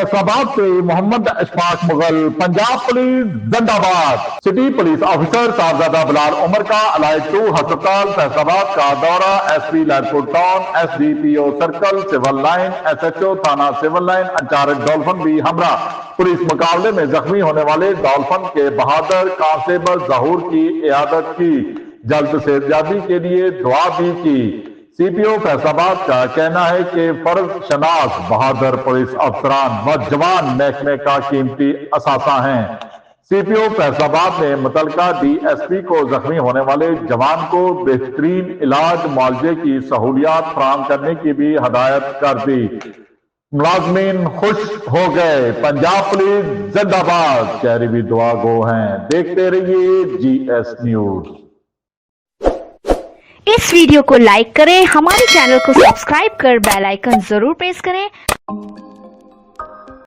फैसलाबाद से मोहम्मद अशफाक मुगल। पंजाब पुलिस जिंदाबाद। City police officer Sahibzada Bilal Umar का अलाइड 2 अस्पताल फैसलाबाद का दौरा। SP Lalpur town, SDPO circle, civil line, SHO थाना सिविल लाइन, इंचार्ज डॉल्फिन भी हमरा। पुलिस मुकाबले में जख्मी होने वाले डॉल्फिन के बहादुर कांस्टेबल जहूर की इयादत की। जल्द सेहतयाबी के लिए दुआ भी की। सीपीओ फैसलाबाद का कहना है कि फर्ज शनास बहादुर पुलिस अफसरान व जवान महकमे का कीमती असासा हैं। सीपीओ फैसलाबाद ने मुतलका डीएसपी को जख्मी होने वाले जवान को बेहतरीन इलाज मुआवजे की सहूलियात फराहम करने की भी हदायत कर दी। मुलाजमीन खुश हो गए। पंजाब पुलिस जिंदाबाद। शहरी भी दुआ गो हैं। देखते रहिए जीएस न्यूज। इस वीडियो को लाइक करें, हमारे चैनल को सब्सक्राइब कर बेल आइकन जरूर प्रेस करें।